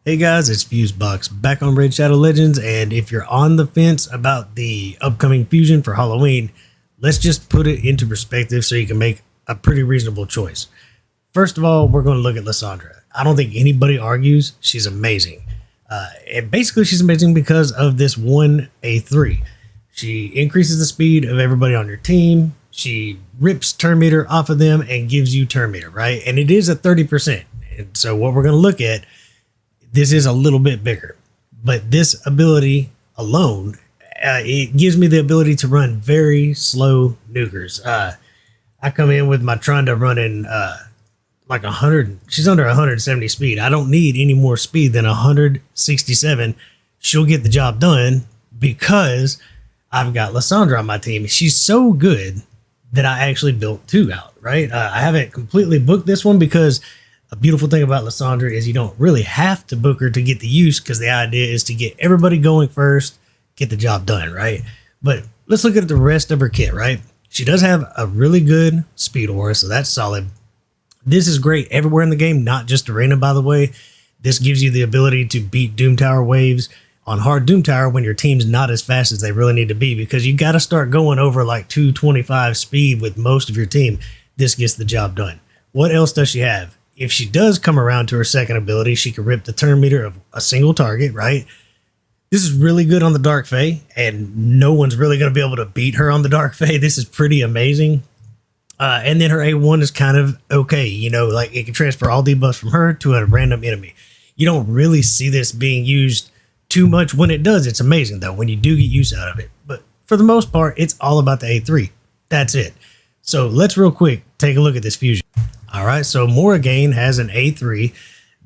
Hey guys, it's Fusebox back on Red Shadow Legends, and if you're on the fence about the upcoming fusion for Halloween, let's just put it into perspective so you can make a pretty reasonable choice. First of all, we're going to look at Lysandra. I don't think anybody argues she's amazing. And basically she's amazing because of this one A3. She increases the speed of everybody on your team. She rips turn meter off of them and gives you turn meter, right? And it is a 30%. And so what we're going to look at, this is a little bit bigger, but this ability alone, it gives me the ability to run very slow nukers. I come in with my Tronda running like 100. She's under 170 speed. I don't need any more speed than 167. She'll get the job done because I've got Lysandra on my team. She's so good that I actually built two out, right? I haven't completely booked this one because a beautiful thing about Lysandra is you don't really have to book her to get the use, because the idea is to get everybody going first, get the job done, right? But let's look at the rest of her kit, right? She does have a really good speed aura, so that's solid. This is great everywhere in the game, not just arena, by the way. This gives you the ability to beat Doom Tower waves on hard Doom Tower when your team's not as fast as they really need to be, because you got to start going over like 225 speed with most of your team. This gets the job done. What else does she have? If she does come around to her second ability, she can rip the turn meter of a single target, right? This is really good on the Dark Fae, and no one's really going to be able to beat her on the Dark Fae. This is pretty amazing. And then her A1 is kind of okay. You know, like it can transfer all debuffs from her to a random enemy. You don't really see this being used too much. When it does, it's amazing, though, when you do get use out of it. But for the most part, it's all about the A3. That's it. So let's real quick take a look at this fusion. All right, so Morrigaine has an A3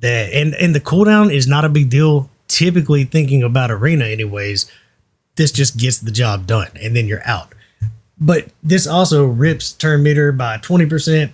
that, and the cooldown is not a big deal. Typically thinking about arena anyways, this just gets the job done and then you're out. But this also rips turn meter by 20%.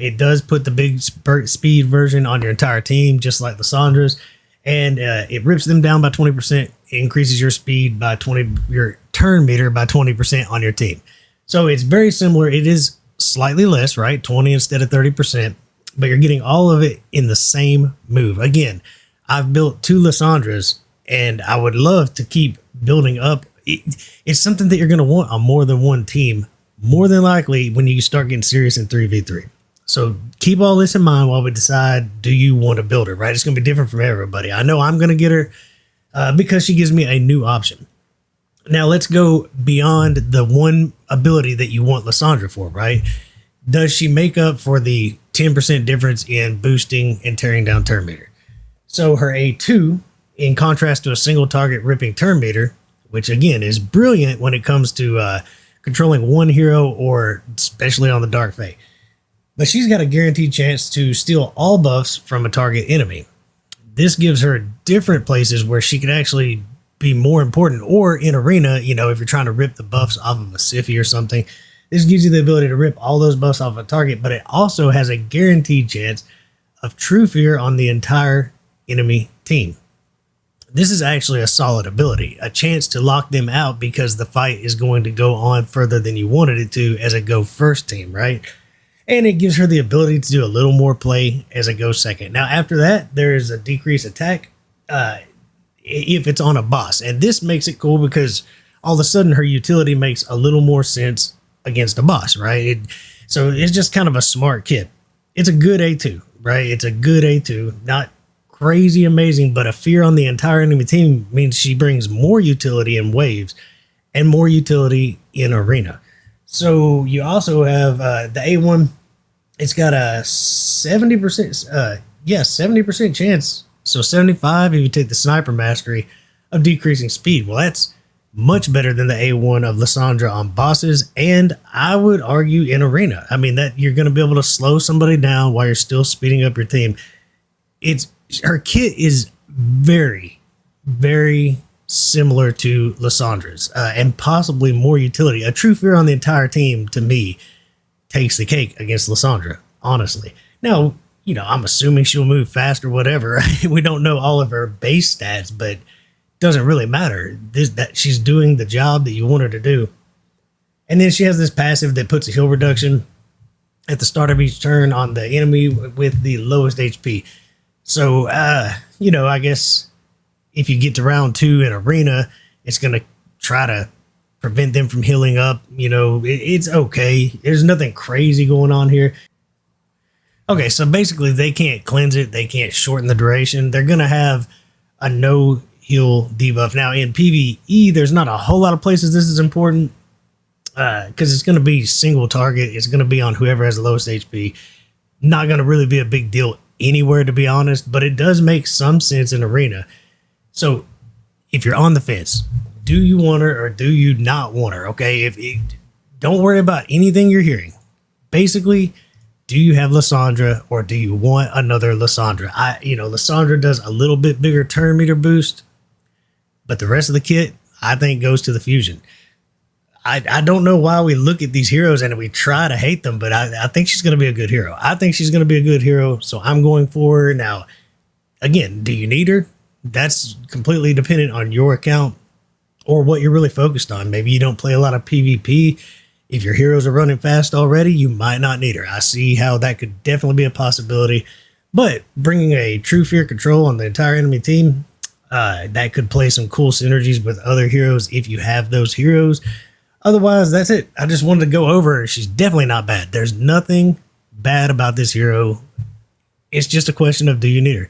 It does put the big speed version on your entire team, just like Lysandra's, and it rips them down by 20%, increases your speed by 20, your turn meter by 20% on your team. So it's very similar. It is slightly less, right? 20 instead of 30%, but you're getting all of it in the same move. Again, I've built two Lysandras and I would love to keep building up. It's something that you're going to want on more than one team, more than likely when you start getting serious in 3v3. So keep all this in mind while we decide, do you want to build her, right? It's going to be different from everybody. I know I'm going to get her because she gives me a new option. Now let's go beyond the one ability that you want Lysandra for, right? Does she make up for the 10% difference in boosting and tearing down turn meter? So her A2, in contrast to a single target ripping turn meter, which again is brilliant when it comes to controlling one hero or especially on the Dark Fae. But she's got a guaranteed chance to steal all buffs from a target enemy. This gives her different places where she could actually be more important, or in arena, you know, if you're trying to rip the buffs off of a Siffy or something, this gives you the ability to rip all those buffs off a target, but it also has a guaranteed chance of true fear on the entire enemy team. This is actually a solid ability, a chance to lock them out because the fight is going to go on further than you wanted it to as a go first team, right? And it gives her the ability to do a little more play as a go second. Now, after that, there is a decreased attack if it's on a boss. And this makes it cool because all of a sudden her utility makes a little more sense against a boss, right? So it's just kind of a smart kit. It's a good A2, right? It's a good A2, not crazy amazing, but a fear on the entire enemy team means she brings more utility in waves and more utility in arena. So you also have the A1. It's got a 70%, 70% chance. So 75 if you take the sniper mastery of decreasing speed. Well, that's much better than the A1 of Lysandra on bosses, and I would argue in arena. I mean, that you're going to be able to slow somebody down while you're still speeding up your team. Her kit is very, very similar to Lysandra's, and possibly more utility. A true fear on the entire team, to me, takes the cake against Lysandra, honestly. Now, you know, I'm assuming she'll move fast or whatever. We don't know all of her base stats, but it doesn't really matter. That she's doing the job that you want her to do. And then she has this passive that puts a heal reduction at the start of each turn on the enemy with the lowest HP. So, I guess if you get to round 2 in arena, it's going to try to prevent them from healing up. It's okay. There's nothing crazy going on here. Okay, so basically they can't cleanse it. They can't shorten the duration. They're going to have a no heal debuff. Now in PvE, there's not a whole lot of places this is important because it's going to be single target. It's going to be on whoever has the lowest HP. Not going to really be a big deal anywhere, to be honest, but it does make some sense in arena. So if you're on the fence, do you want her or do you not want her? Okay, don't worry about anything you're hearing. Basically, do you have Lissandra or do you want another Lissandra? Lissandra does a little bit bigger turn meter boost, but the rest of the kit, I think, goes to the fusion. I don't know why we look at these heroes and we try to hate them, but I think she's going to be a good hero. I think she's going to be a good hero, so I'm going for her. Now, again, do you need her? That's completely dependent on your account or what you're really focused on. Maybe you don't play a lot of PvP. If your heroes are running fast already, you might not need her. I see how that could definitely be a possibility, but bringing a true fear control on the entire enemy team, that could play some cool synergies with other heroes if you have those heroes. Otherwise, that's it. I just wanted to go over her. She's definitely not bad. There's nothing bad about this hero. It's just a question of, do you need her?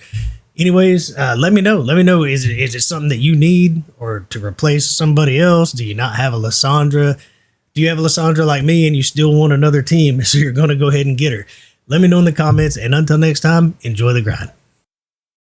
Anyways, let me know. Let me know, is it something that you need or to replace somebody else? Do you not have a Lissandra? Do you have a Lissandra like me and you still want another team, so you're going to go ahead and get her? Let me know in the comments, and until next time, enjoy the grind.